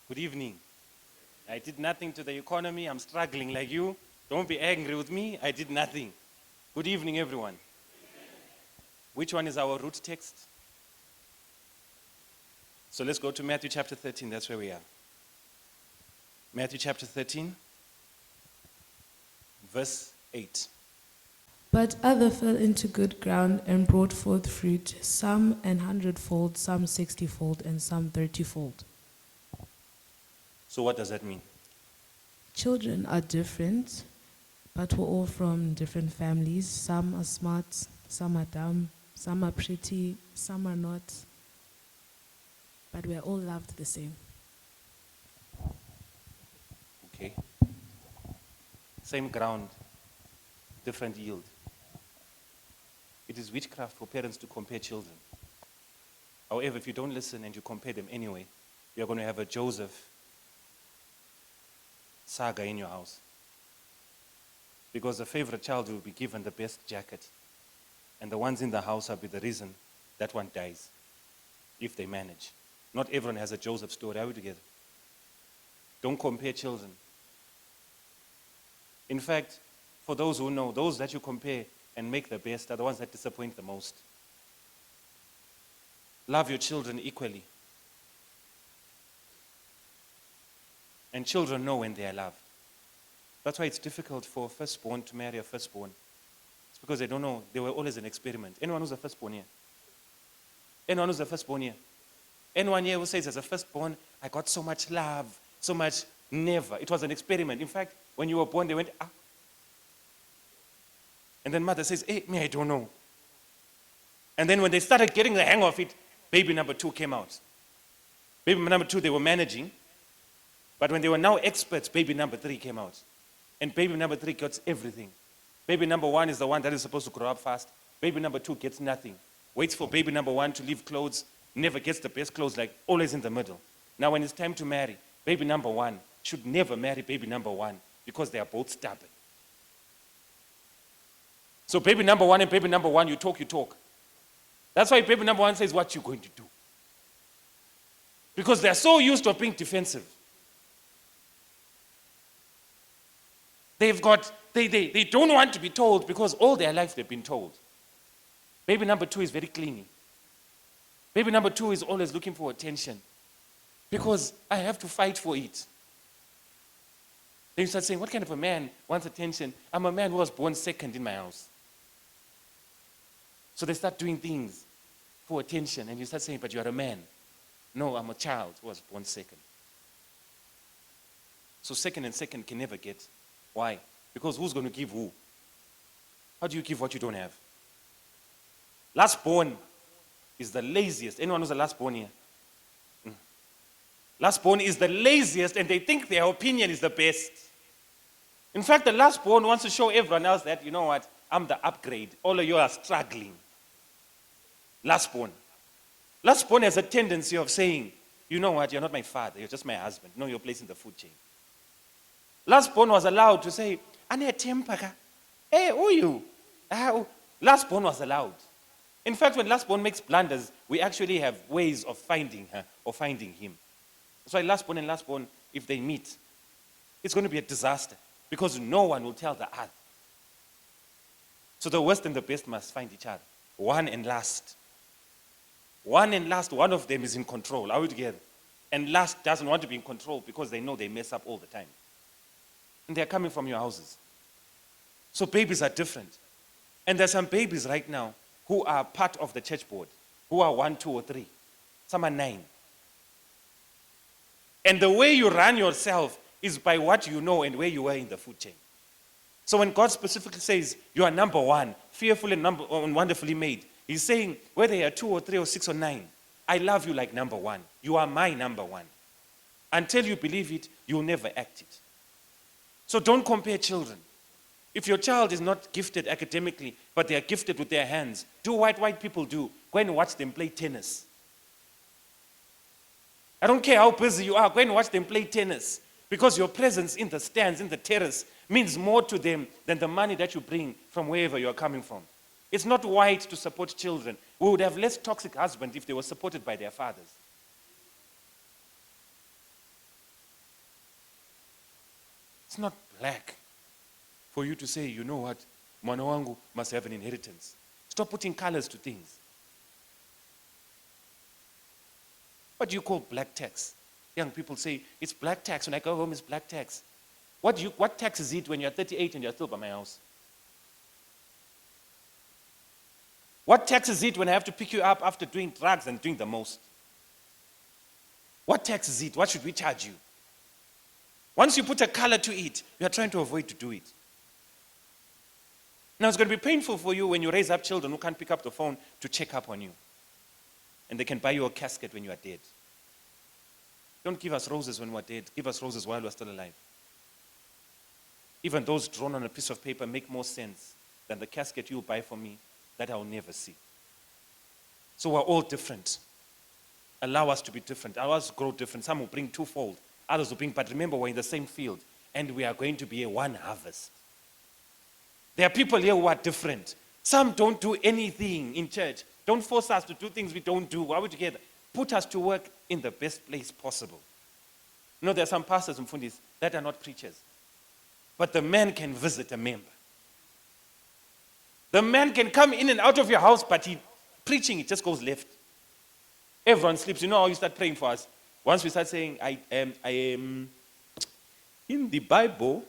Good evening. I did nothing to the economy. I'm struggling like you. Don't be angry with me. I did nothing. Good evening, everyone. Which one is our root text? So let's go to Matthew chapter 13. That's where we are. Matthew chapter 13, verse 8. But other fell into good ground and brought forth fruit, some an hundredfold, some 60-fold, and some 30-fold. So what does that mean? Children are different, but we're all from different families. Some are smart, some are dumb, some are pretty, some are not. But we're all loved the same. Okay. Same ground, different yield. It is witchcraft for parents to compare children. However, if you don't listen and you compare them anyway, you're going to have a Joseph saga in your house. Because the favorite child will be given the best jacket, and the ones in the house will be the reason that one dies, if they manage. Not everyone has a Joseph story. Are we together? Don't compare children. In fact, for those who know, those that you compare and make the best are the ones that disappoint the most. Love your children equally. And children know when they are loved. That's why it's difficult for a firstborn to marry a firstborn. It's because they don't know. They were always an experiment. Anyone who's a firstborn here? Anyone who's a firstborn here? Anyone here who says as a firstborn, I got so much love, so much? Never. It was an experiment. In fact, when you were born, they went, ah. And then mother says, hey, me, I don't know. And then when they started getting the hang of it, baby number 2 came out. Baby number 2, they were managing. But when they were now experts, baby number 3 came out. And baby number 3 gets everything. Baby number 1 is the one that is supposed to grow up fast. Baby number 2 gets nothing. Waits for baby number 1 to leave clothes, never gets the best clothes, like always in the middle. Now when it's time to marry, baby number 1 should never marry baby number 1 because they are both stubborn. So baby number 1 and baby number 1, you talk. That's why baby number 1 says, what you going to do? Because they're so used to being defensive. They don't want to be told because all their life they've been told. Baby number 2 is very clingy. Baby number 2 is always looking for attention because I have to fight for it. Then you start saying, what kind of a man wants attention? I'm a man who was born second in my house. So they start doing things for attention, and you start saying, but you are a man. No, I'm a child who was born second. So second and second can never get. Why? Because who's going to give who? How do you give what you don't have? Last born is the laziest. Anyone who's a last born here? Last born is the laziest, and they think their opinion is the best. In fact, the last born wants to show everyone else that, you know what, I'm the upgrade. All of you are struggling. Last born. Last born has a tendency of saying, you know what, you're not my father, you're just my husband. Know your place in the food chain. Last born was allowed to say, Ane tempaka. Hey, who are you? Last born was allowed. In fact, when last born makes blunders, we actually have ways of finding her or finding him. That's why last born and last born, if they meet, it's going to be a disaster because no one will tell the other. So the worst and the best must find each other. One and last. One and last, one of them is in control. Are we together? And last doesn't want to be in control because they know they mess up all the time. And they're coming from your houses. So babies are different. And there's some babies right now who are part of the church board, who are 1, 2, or 3. Some are 9. And the way you run yourself is by what you know and where you were in the food chain. So when God specifically says, you are number 1, fearfully and wonderfully made, he's saying, whether you are 2 or 3 or 6 or 9, I love you like number 1. You are my number 1. Until you believe it, you'll never act it. So don't compare children. If your child is not gifted academically, but they are gifted with their hands, do what white people do. Go and watch them play tennis. I don't care how busy you are, go and watch them play tennis. Because your presence in the stands, in the terrace, means more to them than the money that you bring from wherever you are coming from. It's not white to support children. We would have less toxic husbands if they were supported by their fathers. It's not black for you to say, you know what, mwana wangu must have an inheritance. Stop putting colors to things. What do you call black tax? Young people say, it's black tax. When I go home, it's black tax. What tax is it when you're 38 and you're still by my house? What tax is it when I have to pick you up after doing drugs and doing the most? What tax is it? What should we charge you? Once you put a color to it, you are trying to avoid to do it. Now it's going to be painful for you when you raise up children who can't pick up the phone to check up on you. And they can buy you a casket when you are dead. Don't give us roses when we're dead. Give us roses while we're still alive. Even those drawn on a piece of paper make more sense than the casket you buy for me that I'll never see. So we're all different. Allow us to be different. Allow us to grow different. Some will bring twofold. Others will bring, but remember, we're in the same field. And we are going to be a one harvest. There are people here who are different. Some don't do anything in church. Don't force us to do things we don't do. Are we together? Put us to work in the best place possible. You know, there are some pastors and fundis that are not preachers. But the man can visit a member. The man can come in and out of your house, but preaching, it just goes left. Everyone sleeps. You know how you start praying for us? Once we start saying, I am in the Bible,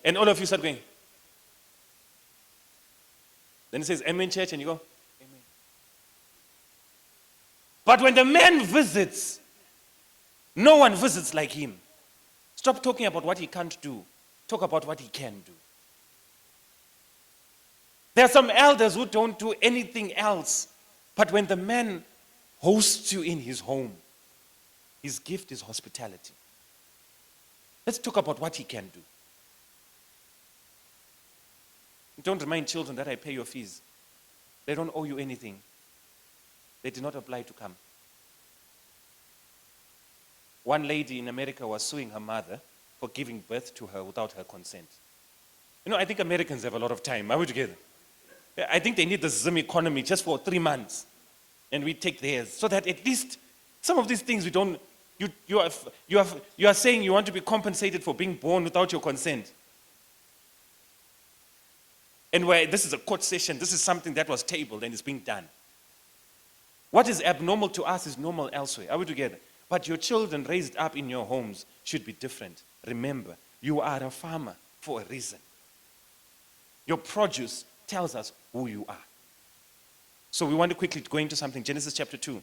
and all of you start going. Then it says, Amen, church, and you go, Amen. But when the man visits, no one visits like him. Stop talking about what he can't do. Talk about what he can do. There are some elders who don't do anything else. But when the man hosts you in his home, his gift is hospitality. Let's talk about what he can do. Don't remind children that I pay your fees. They don't owe you anything. They did not apply to come. One lady in America was suing her mother for giving birth to her without her consent. You know, I think Americans have a lot of time. Are we together? I think they need the Zim economy just for 3 months. And we take theirs. So that at least some of these things we don't, you are saying you want to be compensated for being born without your consent. And where this is a court session, this is something that was tabled and is being done. What is abnormal to us is normal elsewhere. Are we together? But your children raised up in your homes should be different. Remember, you are a farmer for a reason. Your produce tells us who you are. So we want to quickly go into something. Genesis chapter 2.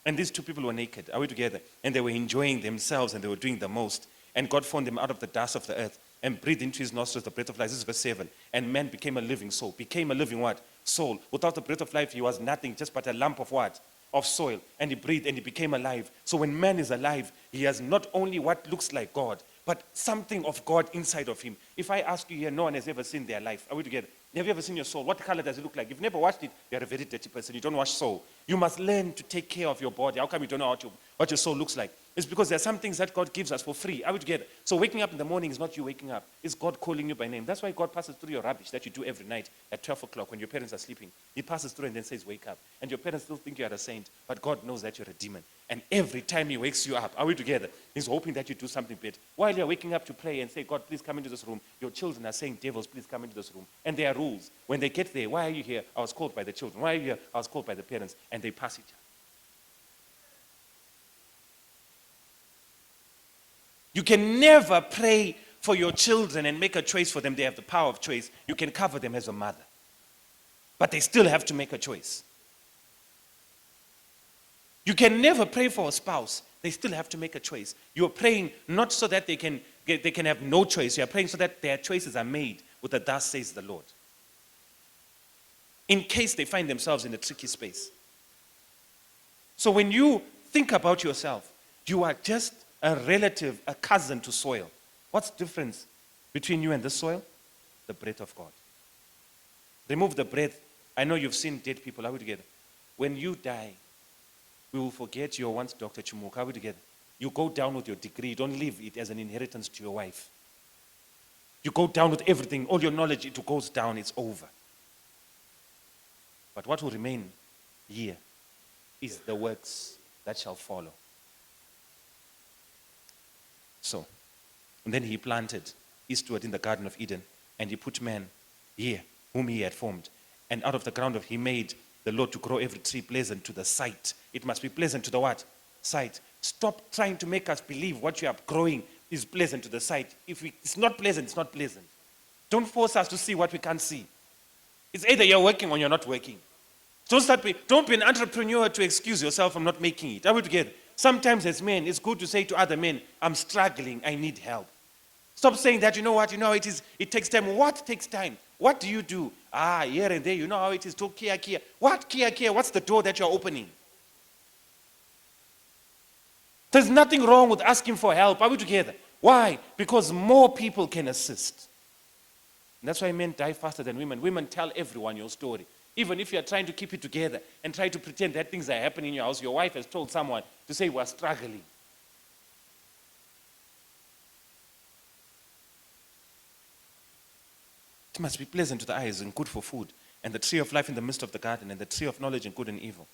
And these two people were naked. Are we together? And they were enjoying themselves and they were doing the most. And God formed them out of the dust of the earth and breathed into his nostrils the breath of life. This is verse 7. And man became a living soul. Became a living what? Soul. Without the breath of life, he was nothing, just but a lump of what? Of soil. And he breathed and he became alive. So when man is alive, he has not only what looks like God, but something of God inside of him. If I ask you here, no one has ever seen their life. Are we together? Have you ever seen your soul? What color does it look like? If you've never watched it, you're a very dirty person. You don't wash soul. You must learn to take care of your body. How come you don't know what your soul looks like? It's because there are some things that God gives us for free. Are we together? So waking up in the morning is not you waking up. It's God calling you by name. That's why God passes through your rubbish that you do every night at 12 o'clock when your parents are sleeping. He passes through and then says, wake up. And your parents still think you are a saint, but God knows that you're a demon. And every time he wakes you up, are we together? He's hoping that you do something better. While you're waking up to pray and say, God, please come into this room, your children are saying, devils, please come into this room. And there are rules. When they get there, why are you here? I was called by the children. Why are you here? I was called by the parents. And they pass each other. You can never pray for your children and make a choice for them. They have the power of choice. You can cover them as a mother. But they still have to make a choice. You can never pray for a spouse. They still have to make a choice. You're praying not so that they can have no choice. You're praying so that their choices are made with the thus says the Lord. In case they find themselves in a tricky space. So when you think about yourself, you are just a relative, a cousin to soil. What's the difference between you and the soil? The breath of God. Remove the breath. I know you've seen dead people. Are we together? When you die, we will forget your once Dr. Chumuka. Are we together? You go down with your degree. You don't leave it as an inheritance to your wife. You go down with everything. All your knowledge, it goes down. It's over. But what will remain here is the works that shall follow. So, and then he planted eastward in the Garden of Eden, and he put man here, whom he had formed. And out of the ground he made the Lord to grow every tree pleasant to the sight. It must be pleasant to the what? Sight. Stop trying to make us believe what you are growing is pleasant to the sight. If it's not pleasant, it's not pleasant. Don't force us to see what we can't see. It's either you're working or you're not working. Don't be an entrepreneur to excuse yourself from not making it. Are we together? Sometimes as men, it's good to say to other men, I'm struggling, I need help. Stop saying that, it takes time. What takes time? What do you do? Here and there, you know how it is. Talk Kia. What Kia? What's the door that you're opening? There's nothing wrong with asking for help. Are we together? Why? Because more people can assist. And that's why men die faster than women. Women tell everyone your story. Even if you're trying to keep it together and try to pretend that things are happening in your house, your wife has told someone to say we're struggling. It must be pleasant to the eyes and good for food, and the tree of life in the midst of the garden, and the tree of knowledge in good and evil.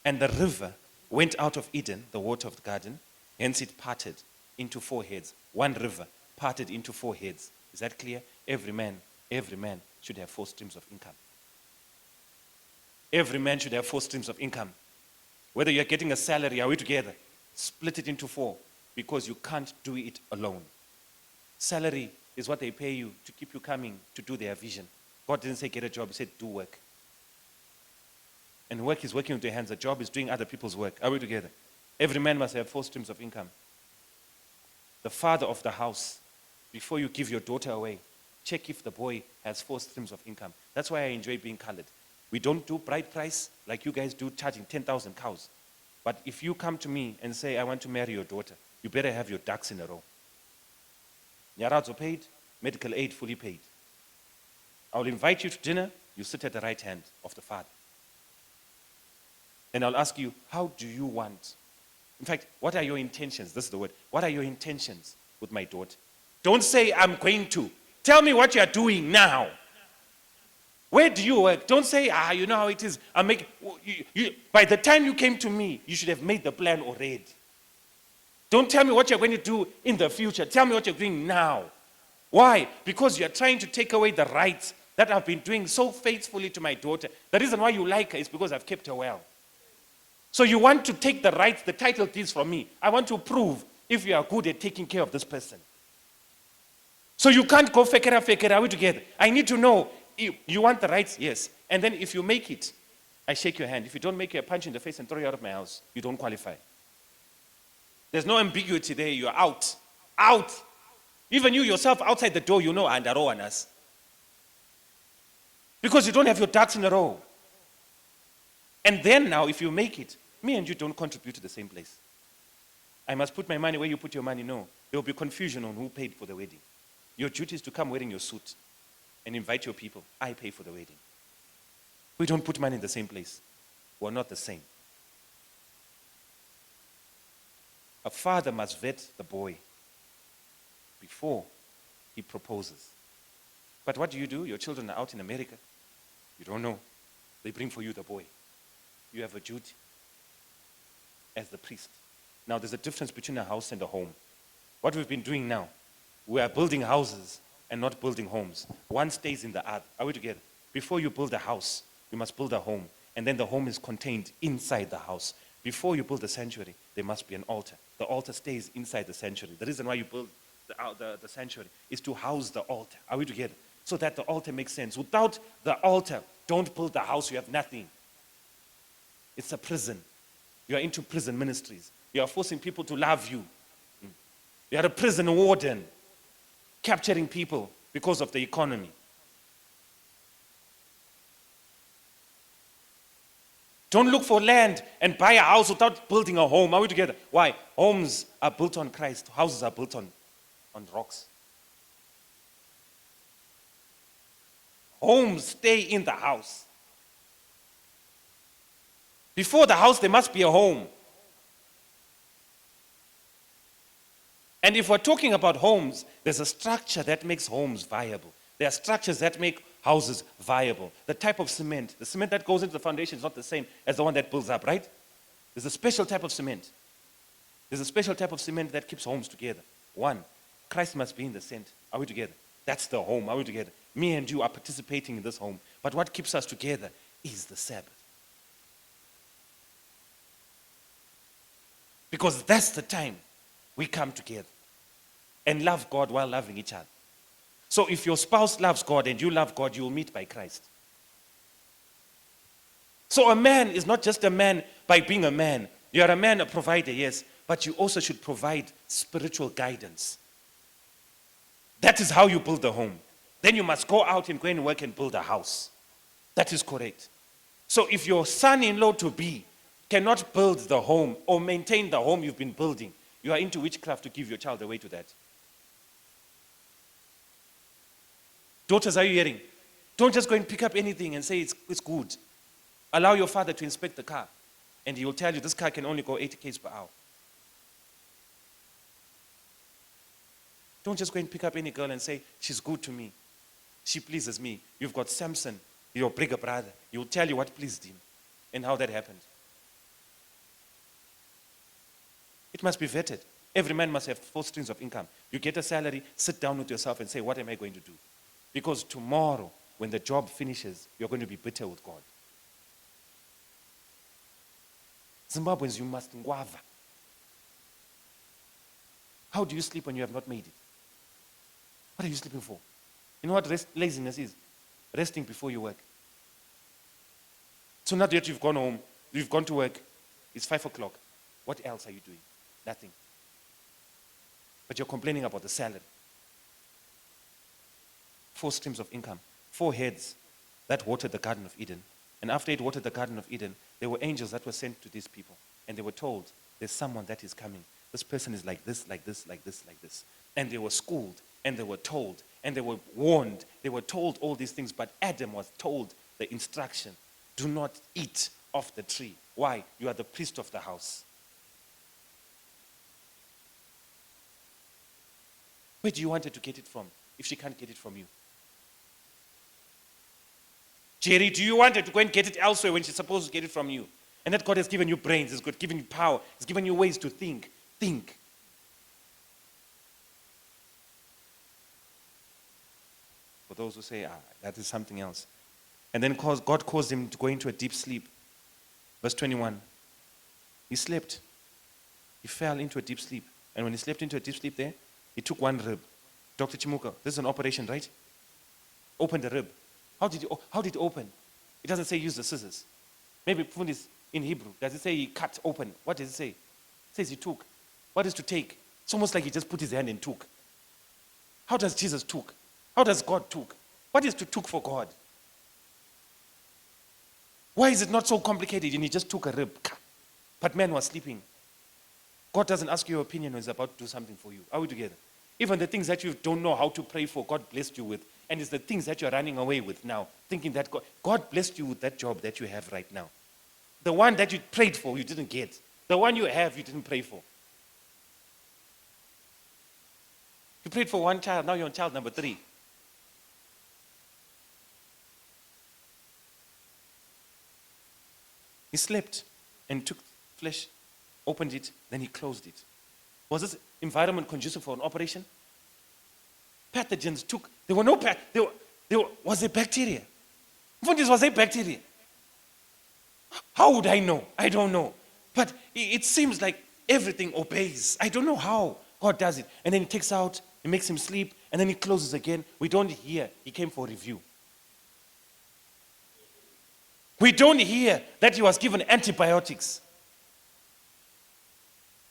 And the river went out of Eden, the water of the garden, hence it parted into 4 heads. One river parted into 4 heads. Is that clear? Every man should have 4 streams of income. Every man should have 4 streams of income. Whether you're getting a salary, are we together? Split it into 4, because you can't do it alone. Salary is what they pay you to keep you coming to do their vision. God didn't say get a job, he said do work. And work is working with your hands. A job is doing other people's work. Are we together? Every man must have 4 streams of income. The father of the house, before you give your daughter away, check if the boy has 4 streams of income. That's why I enjoy being colored. We don't do bride price like you guys do, charging 10,000 cows. But if you come to me and say, I want to marry your daughter, you better have your ducks in a row. Nyaradzo paid, medical aid fully paid. I'll invite you to dinner, you sit at the right hand of the father. And I'll ask you, how do you want? In fact, what are your intentions? This is the word. What are your intentions with my daughter? Don't say, I'm going to. Tell me what you are doing now. Where do you work? Don't say, you know how it is. By the time you came to me, you should have made the plan already. Don't tell me what you're going to do in the future. Tell me what you're doing now. Why? Because you're trying to take away the rights that I've been doing so faithfully to my daughter. The reason why you like her is because I've kept her well. So you want to take the rights, the title deeds from me. I want to prove if you are good at taking care of this person. So you can't go fekera, are we together? I need to know, you want the rights? Yes. And then if you make it, I shake your hand. If you don't make it, I punch you in the face and throw you out of my house. You don't qualify. There's no ambiguity there. You're out. Out. Even you yourself outside the door, you know, and Darrel on us. Because you don't have your ducks in a row. And then now, if you make it, me and you don't contribute to the same place. I must put my money where you put your money. No. There will be confusion on who paid for the wedding. Your duty is to come wearing your suit and invite your people. I pay for the wedding. We don't put money in the same place. We're not the same. A father must vet the boy before he proposes. But what do? Your children are out in America. You don't know. They bring for you the boy. You have a duty as the priest. Now, there's a difference between a house and a home. What we've been doing now, we are building houses and not building homes. One stays in the other. Are we together? Before you build a house, you must build a home. And then the home is contained inside the house. Before you build a sanctuary, there must be an altar. The altar stays inside the sanctuary. The reason why you build the sanctuary is to house the altar. Are we together? So that the altar makes sense. Without the altar, don't build the house. You have nothing. It's a prison. You are into prison ministries. You are forcing people to love you. You are a prison warden, capturing people because of the economy. Don't look for land and buy a house without building a home. Are we together? Why? Homes are built on Christ. Houses are built on rocks. Homes stay in the house. Before the house, there must be a home. And if we're talking about homes, there's a structure that makes homes viable. There are structures that make houses viable. The type of cement, the cement that goes into the foundation is not the same as the one that builds up, right? There's a special type of cement. There's a special type of cement that keeps homes together. One, Christ must be in the center. Are we together? That's the home. Are we together? Me and you are participating in this home. But what keeps us together is the Sabbath. Because that's the time we come together and love God while loving each other. So if your spouse loves God and you love God, you will meet by Christ. So a man is not just a man by being a man. You are a man, a provider, yes, but you also should provide spiritual guidance. That is how you build a home. Then you must go out and go and work and build a house. That is correct. So if your son-in-law to be cannot build the home or maintain the home you've been building, you are into witchcraft to give your child away to that. Daughters, are you hearing? Don't just go and pick up anything and say it's good. Allow your father to inspect the car, and he will tell you this car can only go 80 km per hour. Don't just go and pick up any girl and say, she's good to me. She pleases me. You've got Samson, your bigger brother. He will tell you what pleased him and how that happened. It must be vetted. Every man must have 4 streams of income. You get a salary, sit down with yourself and say, what am I going to do? Because tomorrow, when the job finishes, you're going to be bitter with God. Zimbabweans, you must nguava. How do you sleep when you have not made it? What are you sleeping for? You know what laziness is? Resting before you work. So now that you've gone home, you've gone to work, it's 5 o'clock. What else are you doing? Nothing. But you're complaining about the salary. 4 streams of income. 4 heads that watered the Garden of Eden. And after it watered the Garden of Eden, there were angels that were sent to these people. And they were told, there's someone that is coming. This person is like this, like this, like this, like this. And they were schooled, and they were told, and they were warned. They were told all these things, but Adam was told the instruction, do not eat of the tree. Why? You are the priest of the house. Where do you want her to get it from if she can't get it from you? Jerry, do you want her to go and get it elsewhere when she's supposed to get it from you? And that God has given you brains, He's given you power, He's given you ways to think. Think. For those who say, that is something else. And then God caused him to go into a deep sleep. Verse 21. He slept. He fell into a deep sleep. And when he slept into a deep sleep there, he took one rib. Dr. Chimuka, this is an operation, right? Open the rib. How did it open? It doesn't say use the scissors. Maybe Fundis in Hebrew. Does it say he cut open? What does it say? It says he took. What is to take? It's almost like he just put his hand and took. How does Jesus took? How does God took? What is to took for God? Why is it not so complicated and he just took a rib? But man was sleeping. God doesn't ask your opinion when he's about to do something for you. Are we together? Even the things that you don't know how to pray for, God blessed you with. And it's the things that you're running away with now, thinking that God blessed you with that job that you have right now. The one that you prayed for, you didn't get. The one you have, you didn't pray for. You prayed for one child, now you're on child number 3. He slept and took flesh, opened it, then he closed it. Was this environment conducive for an operation? Pathogens took, there were no was there bacteria? Was there bacteria? How would I know? I don't know. But it seems like everything obeys. I don't know how God does it. And then he takes out, he makes him sleep, and then he closes again. We don't hear he came for review. We don't hear that he was given antibiotics.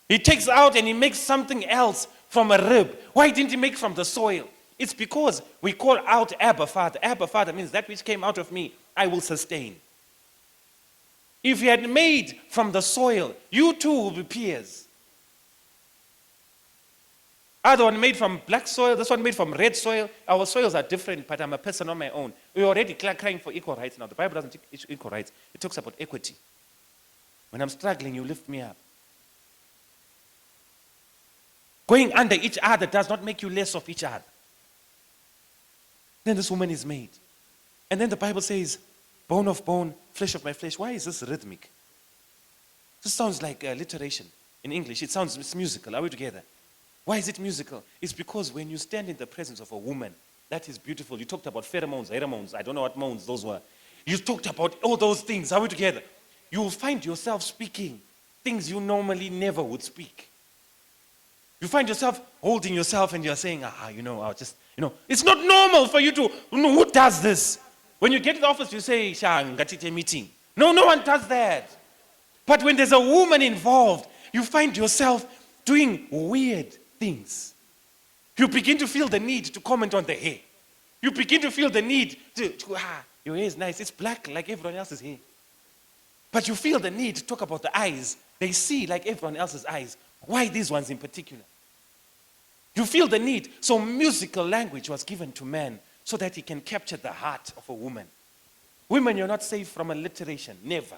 He takes out and he makes something else from a rib. Why didn't he make from the soil? It's because we call out Abba Father. Abba Father means that which came out of me, I will sustain. If he had made from the soil, you too will be peers. Other one made from black soil, this one made from red soil. Our soils are different, but I'm a person on my own. We're already crying for equal rights now. The Bible doesn't teach equal rights. It talks about equity. When I'm struggling, you lift me up. Going under each other does not make you less of each other. Then this woman is made. And then the Bible says, bone of bone, flesh of my flesh. Why is this rhythmic? This sounds like alliteration in English. It's musical. Are we together? Why is it musical? It's because when you stand in the presence of a woman, that is beautiful. You talked about pheromones, aromones, I don't know what moans those were. You talked about all those things. Are we together? You will find yourself speaking things you normally never would speak. You find yourself holding yourself and you're saying, I'll just, it's not normal for you to, who does this? When you get to the office, you say, ngatite meeting. No one does that. But when there's a woman involved, you find yourself doing weird things. You begin to feel the need to comment on the hair. You begin to feel the need to your hair is nice. It's black like everyone else's hair. But you feel the need to talk about the eyes. They see like everyone else's eyes. Why these ones in particular? You feel the need. So musical language was given to man so that he can capture the heart of a woman. Women, you're not safe from alliteration. Never.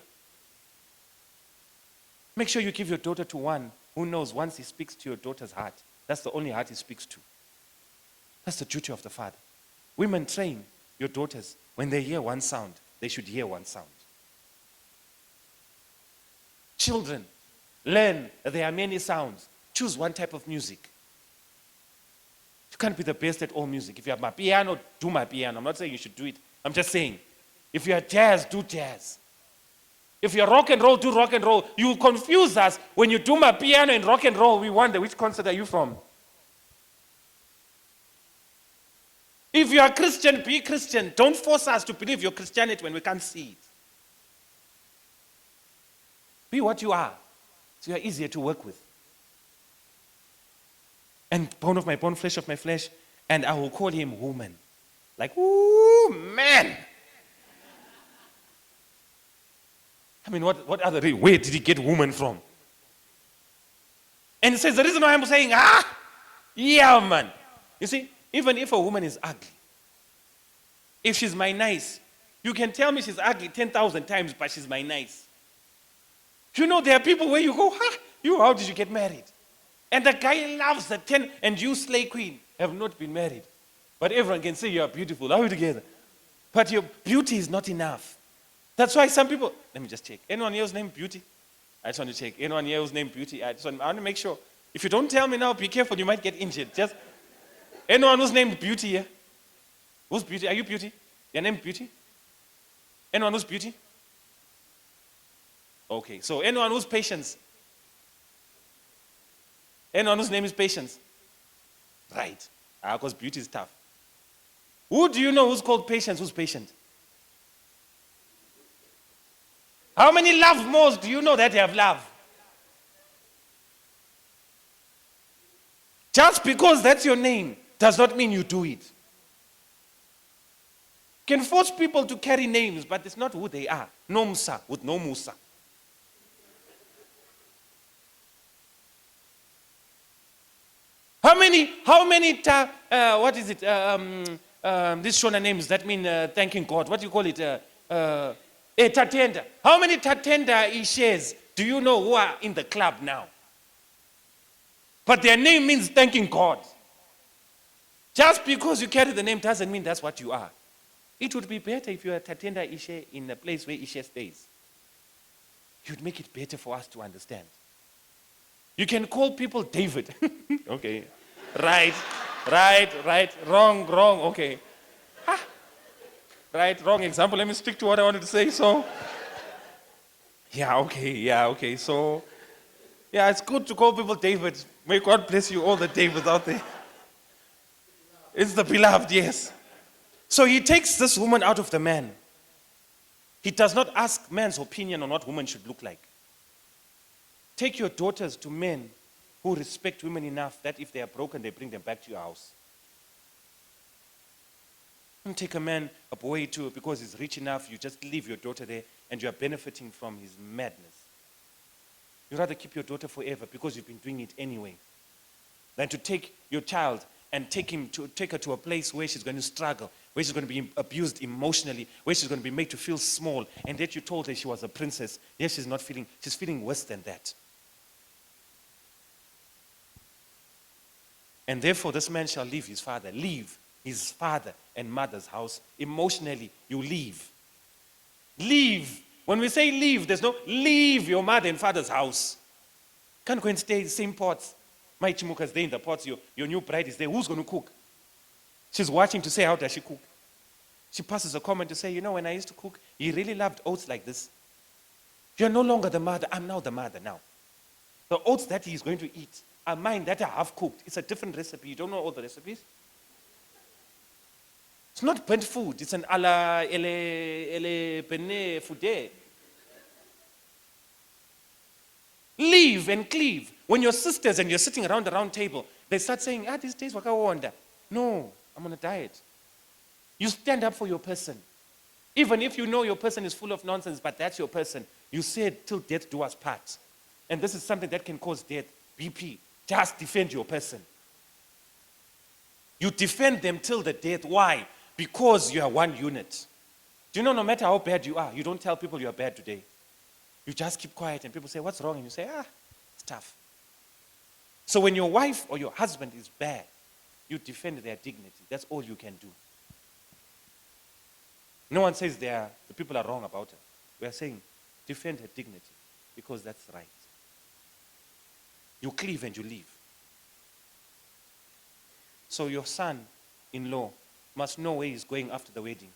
Make sure you give your daughter to one who knows once he speaks to your daughter's heart, that's the only heart he speaks to. That's the duty of the father. Women, train your daughters. When they hear one sound, they should hear one sound. Children, learn there are many sounds. Choose one type of music. You can't be the best at all music. If you have my piano, do my piano. I'm not saying you should do it. I'm just saying, if you are jazz, do jazz. If you're rock and roll, do rock and roll. You confuse us. When you do my piano and rock and roll, we wonder, which concert are you from? If you are Christian, be Christian. Don't force us to believe your Christianity when we can't see it. Be what you are, so you are easier to work with. And bone of my bone, flesh of my flesh, and I will call him woman. Like, ooh, man. I mean, what other, where did he get woman from? And it says, the reason why I'm saying, yeah, man. You see, even if a woman is ugly, if she's my nice, you can tell me she's ugly 10,000 times, but she's my nice. You know, there are people where you go, how did you get married? And the guy loves the 10, and you, slay queen, have not been married. But everyone can say you are beautiful. Are we together? But your beauty is not enough. That's why some people, let me just check. Anyone here's name Beauty? I just want to check. Anyone here who's named Beauty? I want to make sure. If you don't tell me now, be careful, you might get injured. Just anyone who's named Beauty here? Who's Beauty? Are you Beauty? Your name Beauty? Anyone who's Beauty? Okay, so anyone who's Patience? Anyone whose name is Patience? Right. Because beauty is tough. Who do you know who's called Patience? Who's patient? How many love moles do you know that have love? Just because that's your name does not mean you do it. You can force people to carry names, but it's not who they are. Nomsa with no Musa. How many, what is it, these Shona names that mean thanking God, what do you call it, tatenda. How many tatenda ishes do you know who are in the club now? But their name means thanking God. Just because you carry the name doesn't mean that's what you are. It would be better if you are a tatenda ishe in a place where ishe stays. It would make it better for us to understand. You can call people David. Okay. Right, wrong, okay. Right, wrong example. Let me stick to what I wanted to say. So, yeah, okay. So, yeah, it's good to call people David. May God bless you, all the Davids out there. It's the beloved, yes. So he takes this woman out of the man. He does not ask man's opinion on what women should look like. Take your daughters to men who respect women enough that if they are broken, they bring them back to your house. Don't take a boy too, because he's rich enough, you just leave your daughter there and you are benefiting from his madness. You'd rather keep your daughter forever because you've been doing it anyway, than to take your child and take her to a place where she's going to struggle, where she's going to be abused emotionally, where she's going to be made to feel small, and yet you told her she was a princess. Yes, she's feeling worse than that. And therefore this man shall leave his father and mother's house. Emotionally, you leave. Leave. When we say leave, there's no leave your mother and father's house. Can't go and stay in the same pots. My chimuka's there in the pots, your new bride is there. Who's going to cook? She's watching to say, how does she cook? She passes a comment to say, when I used to cook, he really loved oats like this. You're no longer the mother. I'm now the mother now. The oats that he's going to eat are mine that I have cooked. It's a different recipe. You don't know all the recipes? It's not burnt food. It's an ala ele bene fude. Leave and cleave. When your sisters and you're sitting around the round table, they start saying, these days waka wonder. No, I'm on a diet. You stand up for your person. Even if you know your person is full of nonsense, but that's your person. You say it till death do us part. And this is something that can cause death, BP. Just defend your person. You defend them till the death. Why? Because you are one unit. Do you know no matter how bad you are, you don't tell people you are bad today. You just keep quiet and people say, what's wrong? And you say, it's tough. So when your wife or your husband is bad, you defend their dignity. That's all you can do. No one says the people are wrong about her. We are saying defend her dignity because that's right. You cleave and you leave. So your son-in-law must know where he's going after the wedding.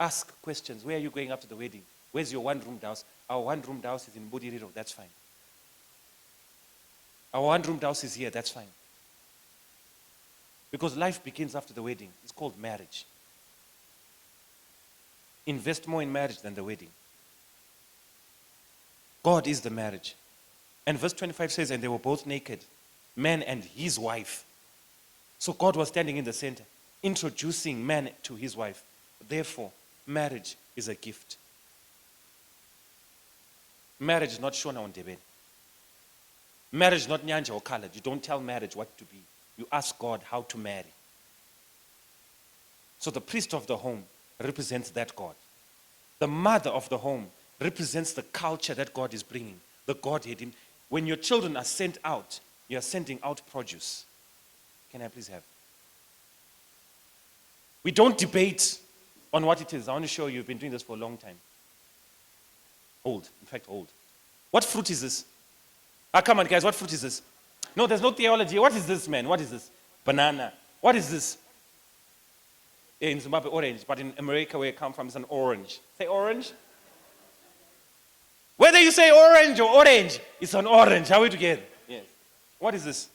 Ask questions. Where are you going after the wedding? Where's your one-roomed house? Our one-roomed house is in Budiriro. That's fine. Our one-roomed house is here. That's fine. Because life begins after the wedding. It's called marriage. Invest more in marriage than the wedding. God is the marriage. And verse 25 says, and they were both naked, man and his wife. So God was standing in the center, introducing man to his wife. Therefore, marriage is a gift. Marriage is not Shona on Deben. Marriage is not Nyanja or colored. You don't tell marriage what to be. You ask God how to marry. So the priest of the home represents that God. The mother of the home represents the culture that God is bringing, the Godhead. When your children are sent out, you are sending out produce. Can I please have? We don't debate on what it is. I want to show you, you've been doing this for a long time. Old, in fact, old. What fruit is this? Come on, guys, what fruit is this? No, there's no theology. What is this, man? What is this? Banana. What is this? In Zimbabwe, orange, but in America, where I come from, it's an orange. Say orange. Whether you say orange or orange, it's an orange. Are we together? Yes. What is this?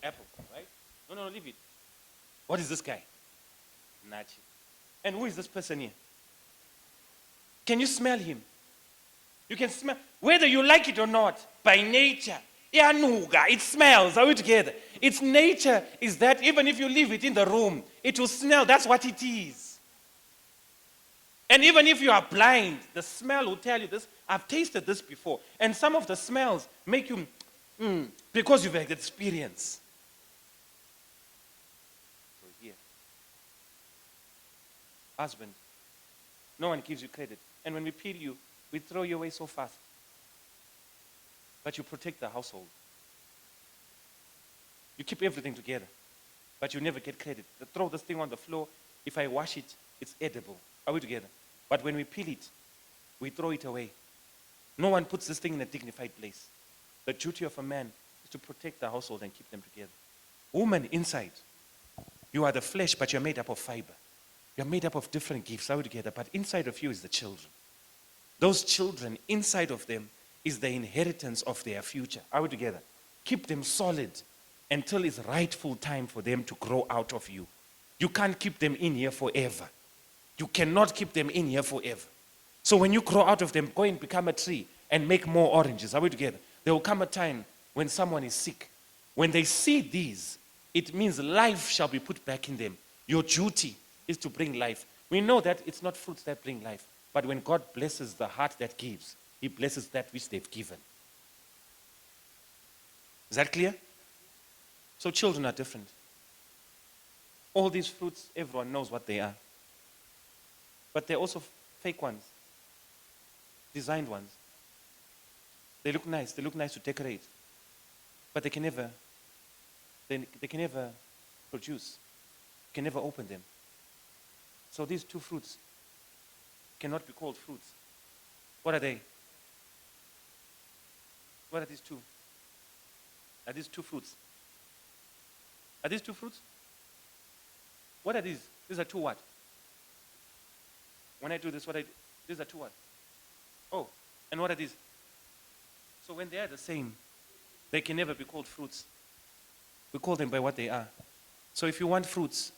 Apple, right? No, leave it. What is this guy? Nachi. And who is this person here? Can you smell him? You can smell, whether you like it or not, by nature. It smells. Are we together? Its nature is that even if you leave it in the room, it will smell. That's what it is. And even if you are blind, the smell will tell you this. I've tasted this before. And some of the smells make you, because you've had experience. So here. Husband, no one gives you credit. And when we peel you, we throw you away so fast. But you protect the household. You keep everything together. But you never get credit. They throw this thing on the floor. If I wash it, it's edible. Are we together? But when we peel it, we throw it away. No one puts this thing in a dignified place. The duty of a man is to protect the household and keep them together. Woman, inside, you are the flesh, but you're made up of fiber. You're made up of different gifts. Are we together? But inside of you is the children. Those children, inside of them, is the inheritance of their future. Are we together? Keep them solid until it's rightful time for them to grow out of you. You can't keep them in here forever. You cannot keep them in here forever. So when you grow out of them, go and become a tree and make more oranges. Are we together? There will come a time when someone is sick. When they see these, it means life shall be put back in them. Your duty is to bring life. We know that it's not fruits that bring life. But when God blesses the heart that gives, He blesses that which they've given. Is that clear? So children are different. All these fruits, everyone knows what they are. But they're also fake ones. Designed ones. They look nice. They look nice to decorate. But they can never produce. You can never open them. So these two fruits cannot be called fruits. What are they? What are these two? Are these two fruits? Are these two fruits? What are these? These are two what? When I do this, these are two what? Oh, and what are these? So when they are the same, they can never be called fruits. We call them by what they are. So if you want fruits,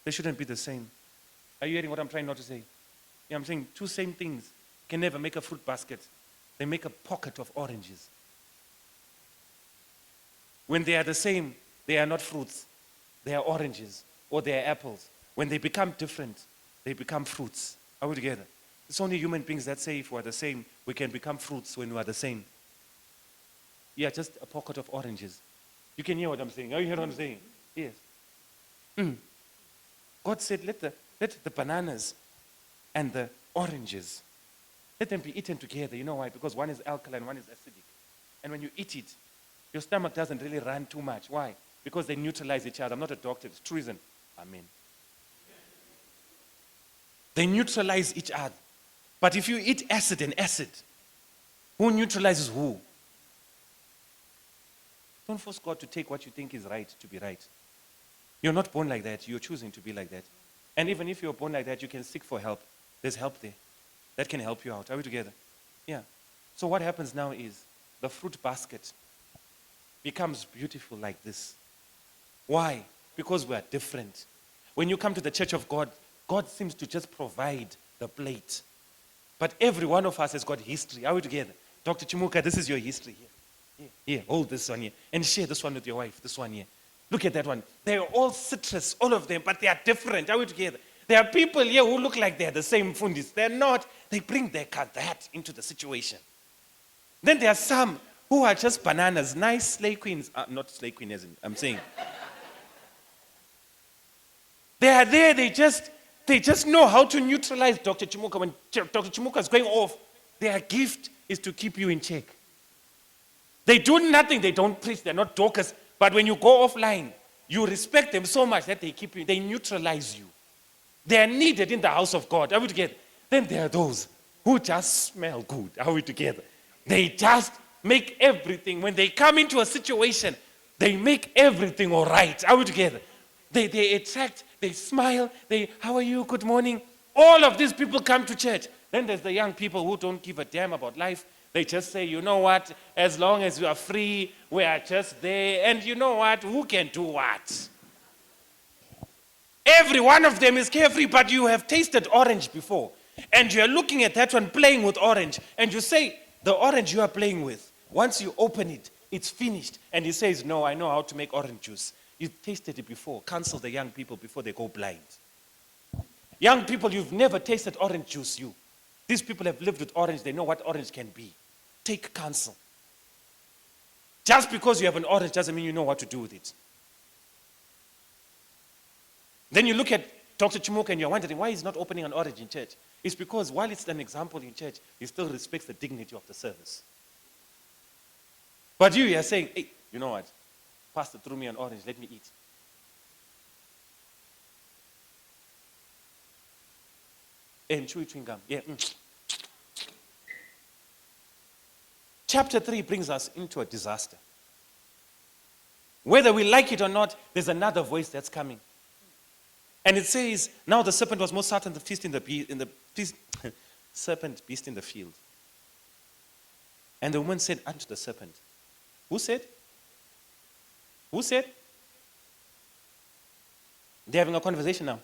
they shouldn't be the same. Are you hearing what I'm trying not to say? Yeah, I'm saying two same things can never make a fruit basket. They make a pocket of oranges. When they are the same, they are not fruits. They are oranges or they are apples. When they become different, they become fruits. Are we together? It's only human beings that say if we are the same, we can become fruits when we are the same. Yeah, just a pocket of oranges. You can hear what I'm saying. Are you hearing what I'm saying? Yes. God said, let the bananas and the oranges, let them be eaten together. You know why? Because one is alkaline, one is acidic. And when you eat it, your stomach doesn't really run too much. Why? Because they neutralize each other. I'm not a doctor. It's treason. Amen. They neutralize each other. But if you eat acid and acid, who neutralizes who? Don't force God to take what you think is right to be right. You're not born like that. You're choosing to be like that. And even if you're born like that, you can seek for help. There's help there that can help you out. Are we together? Yeah. So what happens now is the fruit basket becomes beautiful like this. Why? Because we are different. When you come to the church of God, God seems to just provide the plate. But every one of us has got history. Are we together? Dr. Chimuka, this is your history here. Here, hold this one here. And share this one with your wife, this one here. Look at that one. They're all citrus, all of them, but they are different. Are we together? There are people here who look like they're the same fundis. They're not. They bring that into the situation. Then there are some who are just bananas, nice slay queens. Not slay queen as in, I'm saying. They are there, they just know how to neutralize Dr. Chimuka. When Dr. Chimuka is going off, their gift is to keep you in check. They do nothing, they don't preach, they're not talkers. But when you go offline, you respect them so much that they neutralize you. They are needed in the house of God. Are we together? Then there are those who just smell good. Are we together? They just make everything, when they come into a situation, they make everything all right. Are we together? They attract, they smile, how are you, good morning. All of these people come to church. Then there's the young people who don't give a damn about life. They just say, you know what, as long as you are free, we are just there. And you know what, who can do what? Every one of them is carefree, but you have tasted orange before. And you're looking at that one playing with orange. And you say, the orange you are playing with, once you open it, it's finished. And he says, no, I know how to make orange juice. You tasted it before. Counsel the young people before they go blind. Young people, you've never tasted orange juice, you. These people have lived with orange. They know what orange can be. Take counsel. Just because you have an orange doesn't mean you know what to do with it. Then you look at Dr. Chimuka and you're wondering why he's not opening an orange in church. It's because while it's an example in church, he still respects the dignity of the service. But you are saying, hey, you know what? Pastor threw me an orange, let me eat. And chew chewing gum. Yeah. Chapter 3 brings us into a disaster. Whether we like it or not, there's another voice that's coming. And it says, now the serpent was more certain than the serpent beast in the field. And the woman said unto the serpent, who said? Who said? They're having a conversation now.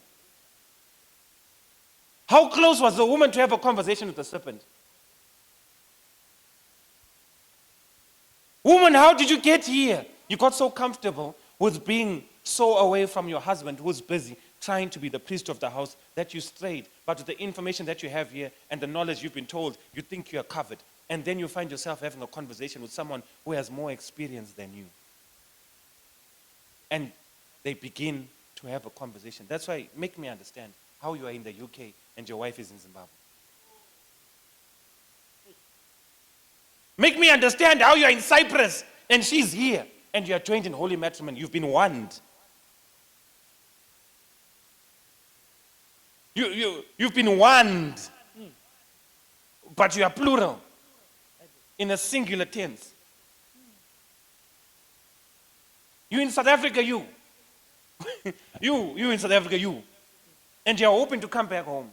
How close was the woman to have a conversation with the serpent? Woman, how did you get here? You got so comfortable with being so away from your husband who's busy trying to be the priest of the house that you strayed. But with the information that you have here and the knowledge you've been told, you think you are covered. And then you find yourself having a conversation with someone who has more experience than you. And they begin to have a conversation. That's why, make me understand how you are in the UK and your wife is in Zimbabwe. Make me understand how you are in Cyprus and she's here and you are joined in holy matrimony. You've been warned. You've been warned. But you are plural in a singular tense. You in South Africa, you. you in South Africa, you. And you're hoping to come back home.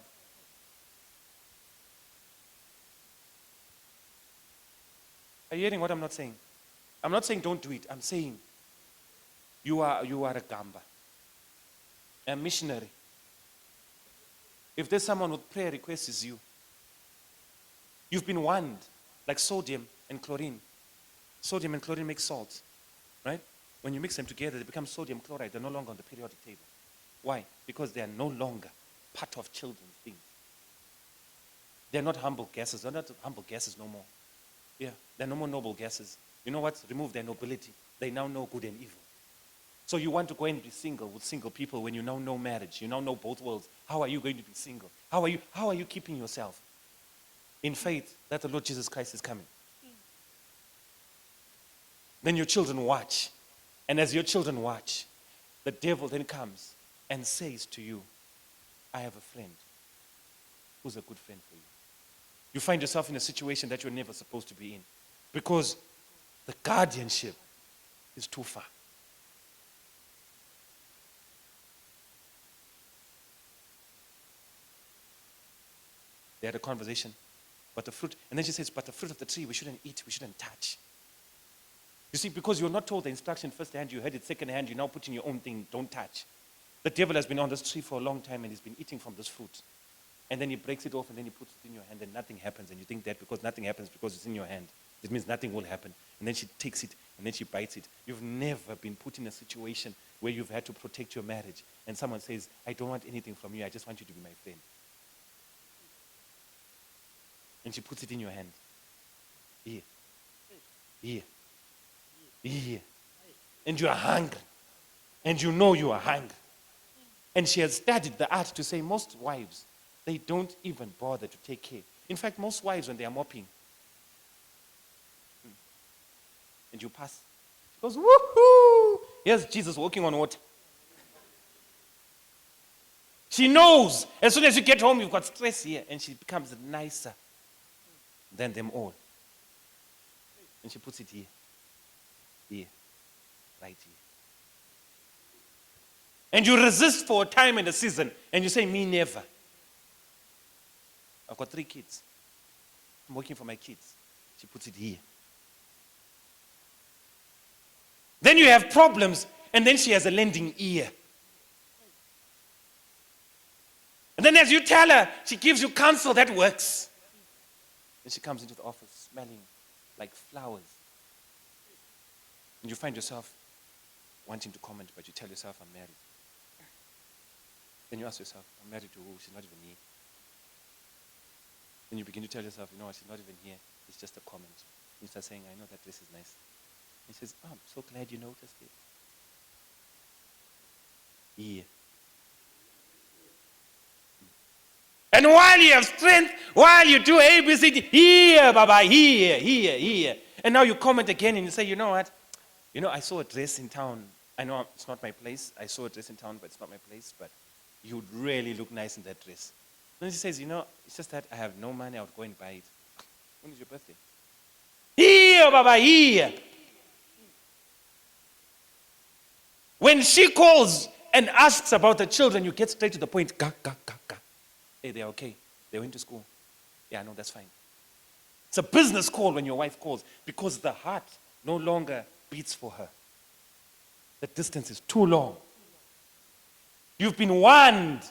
Are you hearing what I'm not saying? I'm not saying don't do it. I'm saying you are a gamba, a missionary. If there's someone with prayer requests, is you. You've been warned, like sodium and chlorine. Sodium and chlorine make salt, right? When you mix them together, they become sodium chloride. They're no longer on the periodic table. Why? Because they are no longer part of children's things. They're not humble gases. They're not humble gases no more. Yeah, they're no more noble gases. You know what? Remove their nobility. They now know good and evil. So you want to go and be single with single people when you now know marriage. You now know both worlds. How are you going to be single? How are you keeping yourself in faith that the Lord Jesus Christ is coming? Then your children watch. And as your children watch, the devil then comes and says to you, I have a friend who's a good friend for you. You find yourself in a situation that you're never supposed to be in because the guardianship is too far. They had a conversation, but the fruit, and then she says, but the fruit of the tree we shouldn't eat, we shouldn't touch. You see, because you're not told the instruction first hand, you heard it second hand, you now put in your own thing, don't touch. The devil has been on this tree for a long time and he's been eating from this fruit. And then he breaks it off and then he puts it in your hand and nothing happens. And you think that because nothing happens because it's in your hand, it means nothing will happen. And then she takes it and then she bites it. You've never been put in a situation where you've had to protect your marriage and someone says, I don't want anything from you, I just want you to be my friend. And she puts it in your hand. Here. Here. Here. And you are hungry. And you know you are hungry. And she has studied the art to say most wives, they don't even bother to take care. In fact, most wives, when they are mopping, and you pass, she goes, woohoo! Here's Jesus walking on water. She knows as soon as you get home, you've got stress here, and she becomes nicer than them all. And she puts it here. Here. Right here. And you resist for a time and a season, and you say, me never. I've got 3 kids. I'm working for my kids. She puts it here. Then you have problems, and then she has a lending ear. And then as you tell her, she gives you counsel that works. And she comes into the office smelling like flowers. And you find yourself wanting to comment, but you tell yourself, I'm married. Then you ask yourself, I'm married to who? She's not even here. Then you begin to tell yourself, you know what, she's not even here. It's just a comment. You start saying, I know that dress is nice. He says, oh, I'm so glad you noticed it. Here. And while you have strength, while you do ABC, here, Baba, here. And now you comment again and you say, you know what? You know, I saw a dress in town. I know it's not my place. I saw a dress in town, but it's not my place. But you would really look nice in that dress. Then she says, you know, it's just that I have no money. I would go and buy it. When is your birthday? Here, Baba, here. When she calls and asks about the children, you get straight to the point. Ga. Hey, they're okay. They went to school. Yeah, no, that's fine. It's a business call when your wife calls because the heart no longer beats for her. The distance is too long. You've been warned.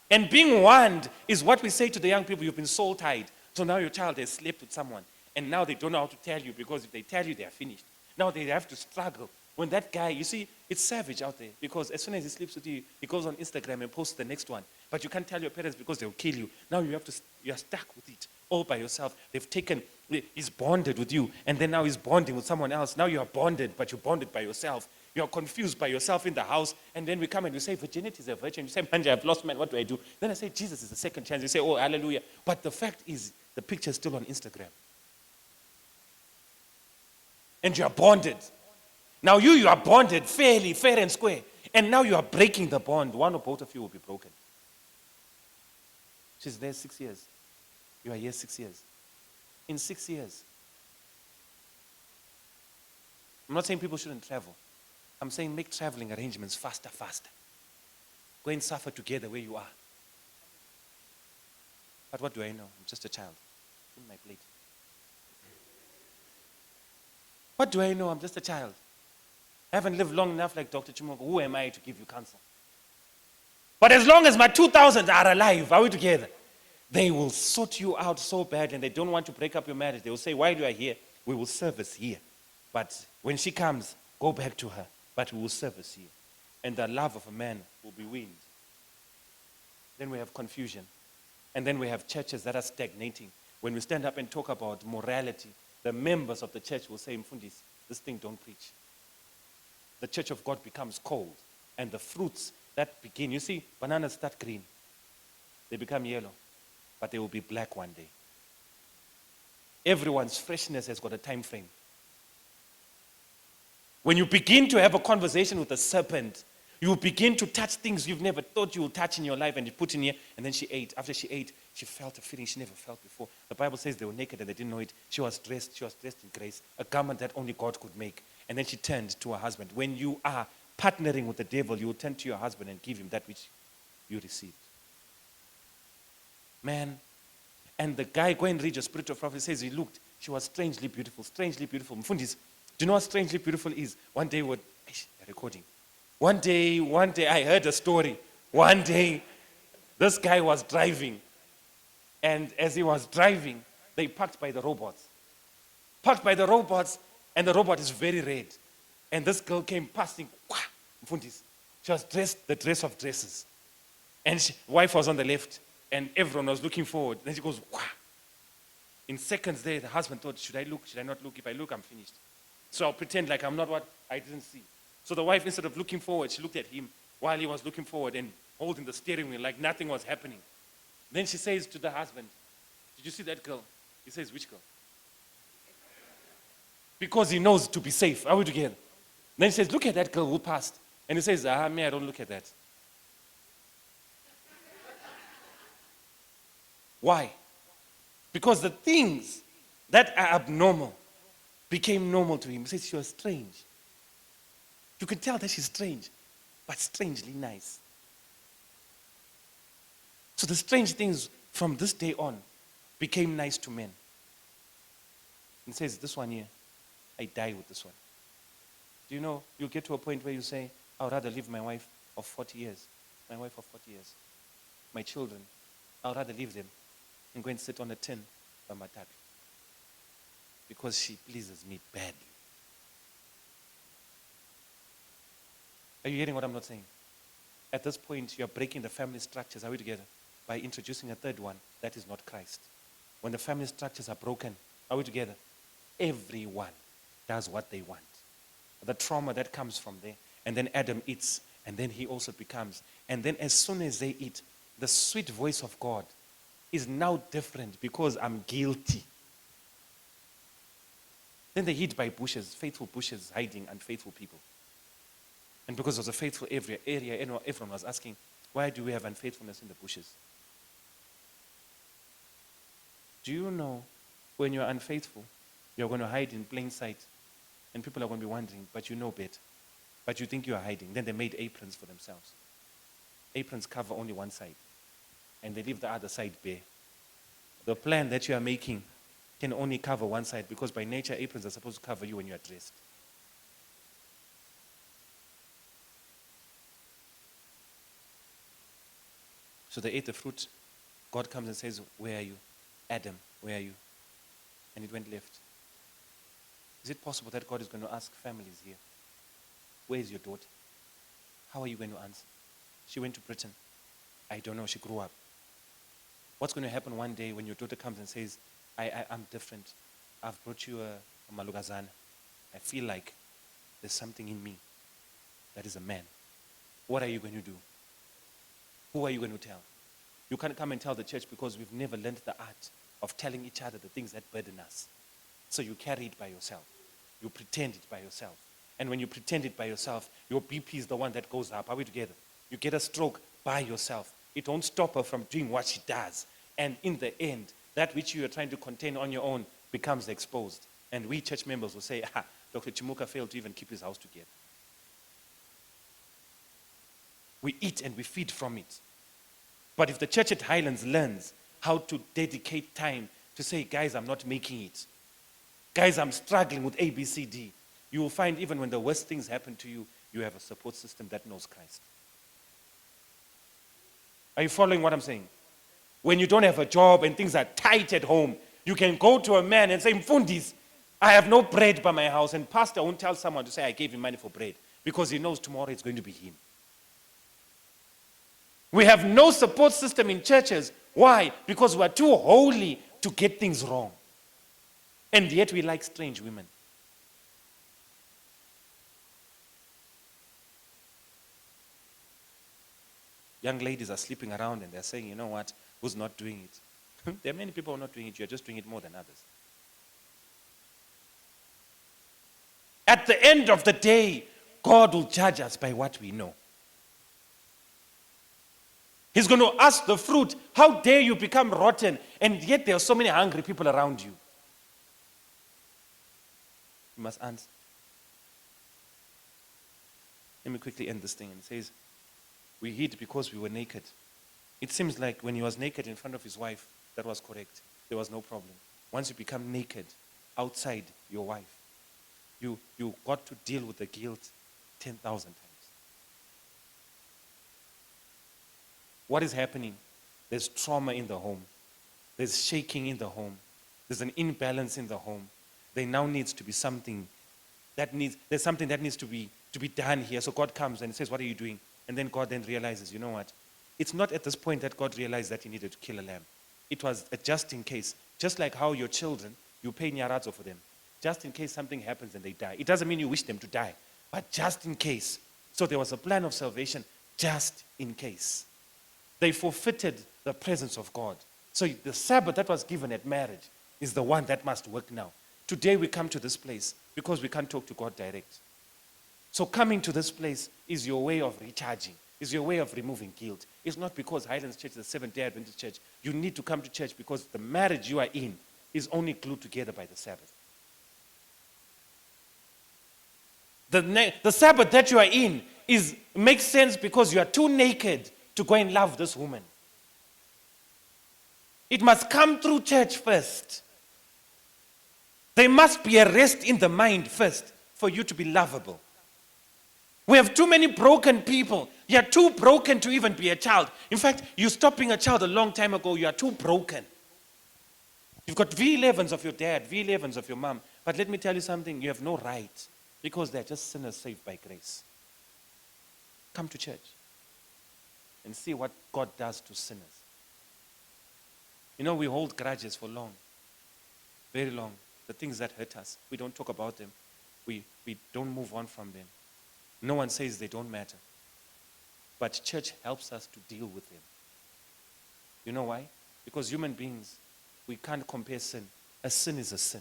And being warned is what we say to the young people. You've been soul tied. So now your child has slept with someone. And now they don't know how to tell you because if they tell you, they are finished. Now they have to struggle. When that guy, you see, it's savage out there because as soon as he sleeps with you, he goes on Instagram and posts the next one. But you can't tell your parents because they'll kill you. Now you are stuck with it all by yourself. He's bonded with you and then now he's bonding with someone else. Now you are bonded, but you're bonded by yourself. You are confused by yourself in the house. And then we come and we say, virginity is a virgin. You say, man, I've lost man, what do I do? Then I say, Jesus is a second chance. You say, oh, hallelujah. But the fact is, the picture is still on Instagram. And you are bonded. Now you are bonded fairly, fair and square. And now you are breaking the bond. One or both of you will be broken. She's there 6 years. You are here 6 years. In 6 years. I'm not saying people shouldn't travel. I'm saying make traveling arrangements faster. Go and suffer together where you are. But what do I know? I'm just a child. In my plate. What do I know? I'm just a child. I haven't lived long enough like Dr. Chimuka. Who am I to give you counsel? But as long as my 2000s are alive, are we together? They will sort you out so bad and they don't want to break up your marriage. They will say, while you are here, we will service here. But when she comes, go back to her. But we will service here. And the love of a man will be weaned. Then we have confusion. And then we have churches that are stagnating. When we stand up and talk about morality, the members of the church will say, Mfundis, this thing don't preach. The church of God becomes cold. And the fruits that begin, you see, bananas start green. They become yellow. But they will be black one day. Everyone's freshness has got a time frame. When you begin to have a conversation with a serpent, you begin to touch things you've never thought you would touch in your life, and you put in here, and then she ate. After she ate, she felt a feeling she never felt before. The Bible says they were naked and they didn't know it. She was dressed in grace, a garment that only God could make. And then she turned to her husband. When you are partnering with the devil, you will turn to your husband and give him that which you received. Man, and the guy, go and read your spiritual prophet, says he looked, she was strangely beautiful. Mfundis, do you know what strangely beautiful is? One day, recording. One day, I heard a story. One day, this guy was driving. And as he was driving, they parked by the robots. And the robot is very red. And this girl came passing. She was dressed the dress of dresses. And wife was on the left. And everyone was looking forward. Then she goes, wah. In seconds there, the husband thought, should I look? Should I not look? If I look, I'm finished. So I'll pretend like I'm not what I didn't see. So the wife, instead of looking forward, she looked at him while he was looking forward and holding the steering wheel like nothing was happening. Then she says to the husband, did you see that girl? He says, which girl? Because he knows to be safe. Are we together? Then he says, look at that girl who passed. And he says, I don't look at that. Why? Because the things that are abnormal became normal to him. He says she was strange. You can tell that she's strange, but strangely nice. So the strange things from this day on became nice to men. And says, this one here, I die with this one. Do you know, you get to a point where you say, I would rather leave my wife of 40 years. My wife of 40 years. My children, I would rather leave them and go and sit on a tin by my tap. Because she pleases me badly. Are you hearing what I'm not saying? At this point, you're breaking the family structures. Are we together? By introducing a third one that is not Christ. When the family structures are broken, are we together? Everyone does what they want. The trauma that comes from there. And then Adam eats. And then he also becomes. And then as soon as they eat, the sweet voice of God is now different because I'm guilty. Then they hid by bushes, faithful bushes hiding unfaithful people. And because it was a faithful area, everyone was asking, why do we have unfaithfulness in the bushes? Do you know when you're unfaithful, you're going to hide in plain sight, and people are going to be wondering, but you know better. But you think you are hiding. Then they made aprons for themselves. Aprons cover only one side, and they leave the other side bare. The plan that you are making can only cover one side, because by nature, aprons are supposed to cover you when you are dressed. So they ate the fruit. God comes and says, where are you? Adam, where are you? And it went left. Is it possible that God is going to ask families here, where is your daughter? How are you going to answer? She went to Britain. I don't know, she grew up. What's going to happen one day when your daughter comes and says, I'm different. I've brought you a malugazana. I feel like there's something in me that is a man. What are you going to do? Who are you going to tell? You can't come and tell the church because we've never learned the art of telling each other the things that burden us. So you carry it by yourself. You pretend it by yourself. And when you pretend it by yourself, your BP is the one that goes up. Are we together? You get a stroke by yourself. It won't stop her from doing what she does. And in the end, that which you are trying to contain on your own becomes exposed. And we church members will say, Dr. Chimuka failed to even keep his house together. We eat and we feed from it. But if the church at Highlands learns how to dedicate time to say, guys, I'm not making it. Guys, I'm struggling with A, B, C, D. You will find even when the worst things happen to you, you have a support system that knows Christ. Are you following what I'm saying? When you don't have a job and things are tight at home, you can go to a man and say, Mfundis, I have no bread by my house. And pastor won't tell someone to say, I gave him money for bread, because he knows tomorrow it's going to be him. We have no support system in churches. Why? Because we're too holy to get things wrong. And yet we like strange women. Young ladies are sleeping around and they're saying, you know what, who's not doing it? There are many people who are not doing it. You're just doing it more than others. At the end of the day, God will judge us by what we know. He's going to ask the fruit, how dare you become rotten, and yet there are so many hungry people around you? You must answer. Let me quickly end this thing. And it says, we hid because we were naked. It seems like when he was naked in front of his wife, that was correct. There was no problem. Once you become naked outside your wife, you got to deal with the guilt 10,000 times. What is happening? There's trauma in the home. There's shaking in the home. There's an imbalance in the home. There now needs to be something there's something that needs to be done here. So God comes and says, what are you doing? And then God then realizes, you know what? It's not at this point that God realized that he needed to kill a lamb. It was a just in case. Just like how your children, you pay nyarazo for them. Just in case something happens and they die. It doesn't mean you wish them to die, but just in case. So there was a plan of salvation just in case. They forfeited the presence of God. So the Sabbath that was given at marriage is the one that must work now. Today we come to this place because we can't talk to God direct. So coming to this place is your way of recharging, is your way of removing guilt. It's not because Highlands Church is a Seventh-day Adventist church. You need to come to church because the marriage you are in is only glued together by the Sabbath. The Sabbath that you are in makes sense because you are too naked to go and love this woman. It must come through church first. There must be a rest in the mind first for you to be lovable. We have too many broken people. You are too broken to even be a child. In fact, you stopped being a child a long time ago. You are too broken. You've got V11s of your dad, V11s of your mom. But let me tell you something, you have no right because they're just sinners saved by grace. Come to church and see what God does to sinners. You know, we hold grudges for long, very long. The things that hurt us, we don't talk about them. We don't move on from them. No one says they don't matter. But church helps us to deal with them. You know why? Because human beings, we can't compare sin. A sin is a sin.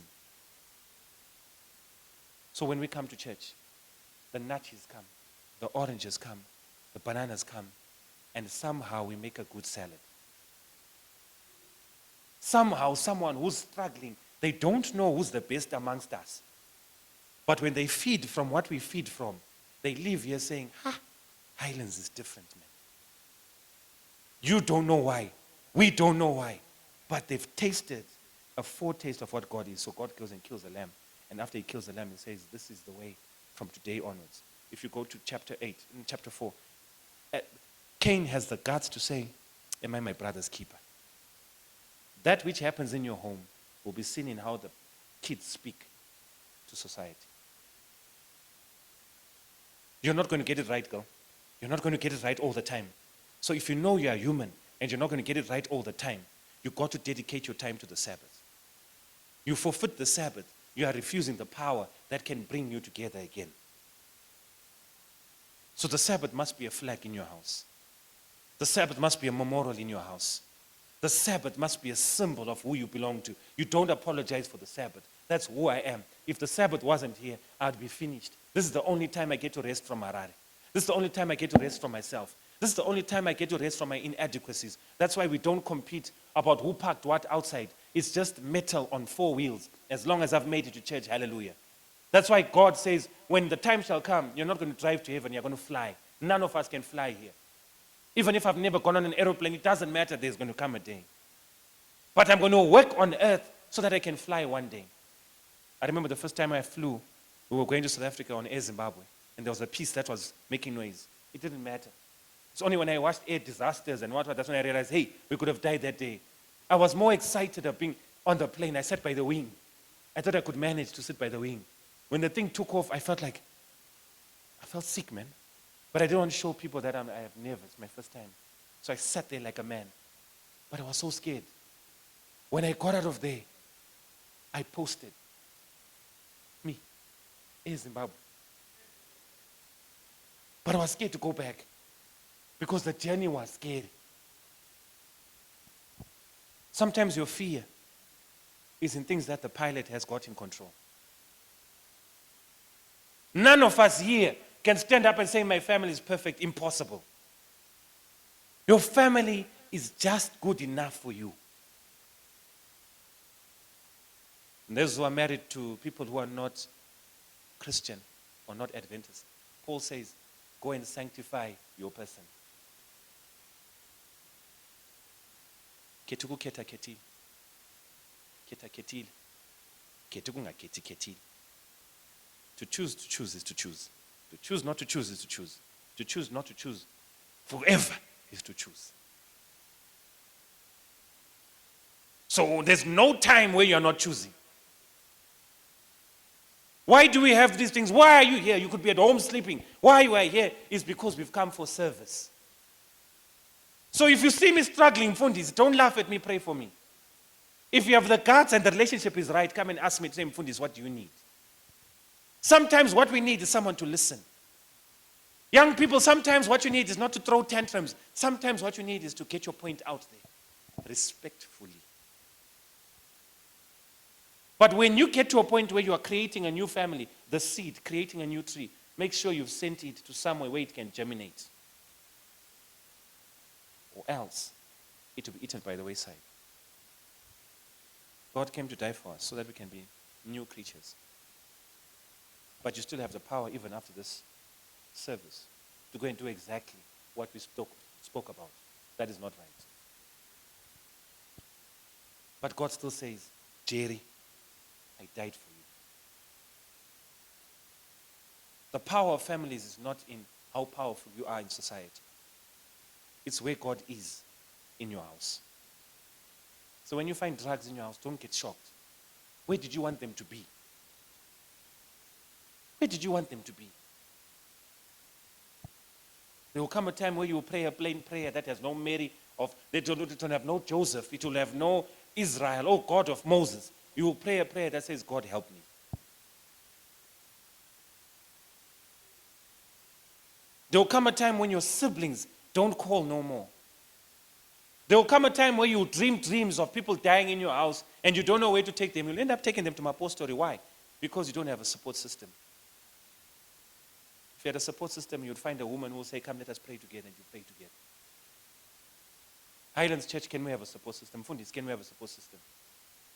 So when we come to church, the nachos come, the oranges come, the bananas come, and somehow we make a good salad. Somehow, someone who's struggling, they don't know who's the best amongst us. But when they feed from what we feed from, they leave here saying, Highlands is different, man. You don't know why. We don't know why. But they've tasted a foretaste of what God is. So God goes and kills a lamb. And after he kills the lamb, he says, this is the way from today onwards. If you go to chapter 8, in chapter 4, Cain has the guts to say, am I my brother's keeper? That which happens in your home will be seen in how the kids speak to society. You're not going to get it right, girl. You're not going to get it right all the time. So if you know you are human and you're not going to get it right all the time, you've got to dedicate your time to the Sabbath. You forfeit the Sabbath, you are refusing the power that can bring you together again. So the Sabbath must be a flag in your house. The Sabbath must be a memorial in your house. The Sabbath must be a symbol of who you belong to. You don't apologize for the Sabbath. That's who I am. If the Sabbath wasn't here, I'd be finished. This is the only time I get to rest from Harare. This is the only time I get to rest from myself. This is the only time I get to rest from my inadequacies. That's why we don't compete about who packed what outside. It's just metal on 4 wheels. As long as I've made it to church, hallelujah. That's why God says, when the time shall come, you're not going to drive to heaven, you're going to fly. None of us can fly here. Even if I've never gone on an aeroplane, it doesn't matter. There's going to come a day. But I'm going to work on earth so that I can fly one day. I remember the first time I flew, we were going to South Africa on Air Zimbabwe, and there was a piece that was making noise. It didn't matter. It's only when I watched air disasters and what, that's when I realized, hey, we could have died that day. I was more excited of being on the plane. I sat by the wing. I thought I could manage to sit by the wing. When the thing took off, I felt sick, man. But I didn't want to show people that I have never. It's my first time. So I sat there like a man. But I was so scared. When I got out of there, I posted. Me, Air Zimbabwe. But I was scared to go back because the journey was scary. Sometimes your fear is in things that the pilot has got in control. None of us here can stand up and say, my family is perfect. Impossible. Your family is just good enough for you. And those who are married to people who are not Christian or not Adventist, Paul says, go and sanctify your person. Ketuku keta ketile. Keta ketile. Ketuku nga keti ketile. To choose is to choose. To choose not to choose is to choose. To choose not to choose forever is to choose. So there's no time where you're not choosing. Why do we have these things? Why are you here? You could be at home sleeping. Why you are here is because we've come for service. So if you see me struggling, Mfundis, don't laugh at me, pray for me. If you have the guts and the relationship is right, come and ask me, say, Mfundis, what do you need? Sometimes what we need is someone to listen. Young people, sometimes what you need is not to throw tantrums. Sometimes what you need is to get your point out there, respectfully. But when you get to a point where you are creating a new family, the seed, creating a new tree, make sure you've sent it to somewhere where it can germinate. Or else, it will be eaten by the wayside. God came to die for us so that we can be new creatures. But you still have the power, even after this service, to go and do exactly what we spoke about. That is not right. But God still says, Jerry, I died for you. The power of families is not in how powerful you are in society. It's where God is in your house. So when you find drugs in your house, don't get shocked. Where did you want them to be? Where did you want them to be? There will come a time where you will pray a plain prayer that has no Mary it will have no Joseph, it will have no Israel, oh God of Moses. You will pray a prayer that says, God help me. There will come a time when your siblings don't call no more. There will come a time where you dream dreams of people dying in your house and you don't know where to take them. You'll end up taking them to Mapo Story. Why? Because you don't have a support system. If you had a support system, you'd find a woman who will say, come, let us pray together, and you pray together. Highlands Church, can we have a support system? Fundis, can we have a support system?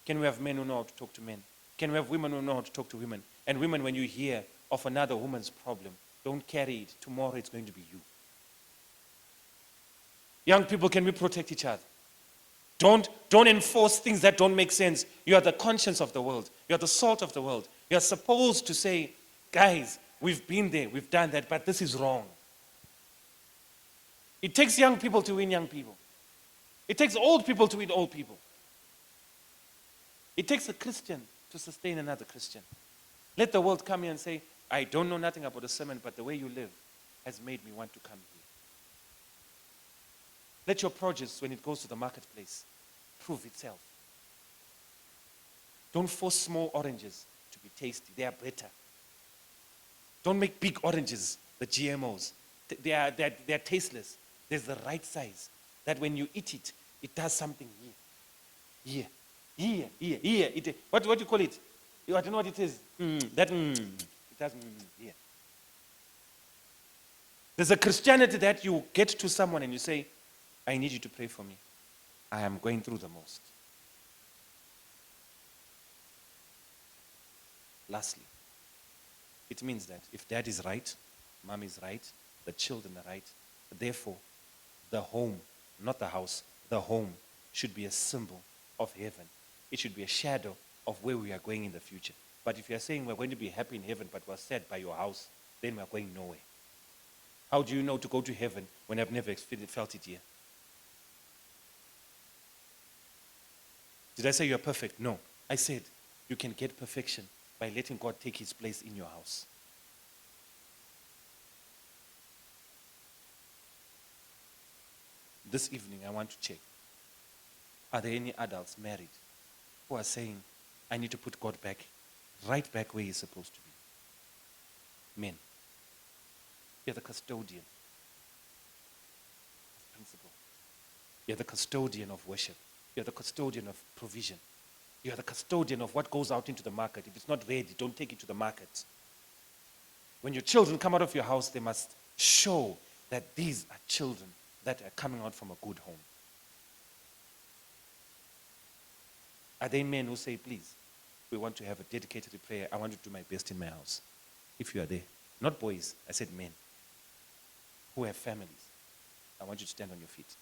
Can we have men who know how to talk to men? Can we have women who know how to talk to women? And women, when you hear of another woman's problem, don't carry it. Tomorrow it's going to be you. Young people, can we protect each other? Don't enforce things that don't make sense. You are the conscience of the world. You are the salt of the world. You are supposed to say, guys, we've been there, we've done that, but this is wrong. It takes young people to win young people. It takes old people to win old people. It takes a Christian to sustain another Christian. Let the world come here and say, I don't know nothing about the sermon, but the way you live has made me want to come here. Let your produce, when it goes to the marketplace, prove itself. Don't force small oranges to be tasty. They are better. Don't make big oranges, the GMOs. They are tasteless. There's the right size that when you eat it, it does something here. What do you call it? I don't know what it is. It does here. There's a Christianity that you get to someone and you say, I need you to pray for me. I am going through the most. Lastly, it means that if dad is right, mom is right, the children are right, therefore, The home, not the house, the home should be a symbol of heaven. It should be a shadow of where we are going in the future. But if you are saying we're going to be happy in heaven, but we're sad by your house, then we're going nowhere. How do you know to go to heaven when I've never felt it here? Did I say you're perfect? No. I said you can get perfection by letting God take his place in your house. This evening, I want to check. Are there any adults married who are saying, I need to put God back, right back where he's supposed to be? Men, you're the custodian of principle. You're the custodian of worship. You're the custodian of provision. You're the custodian of what goes out into the market. If it's not ready, don't take it to the market. When your children come out of your house, they must show that these are children that are coming out from a good home. Are there men who say, please, we want to have a dedicated prayer. I want to do my best in my house. If you are there. Not boys, I said men who have families. I want you to stand on your feet.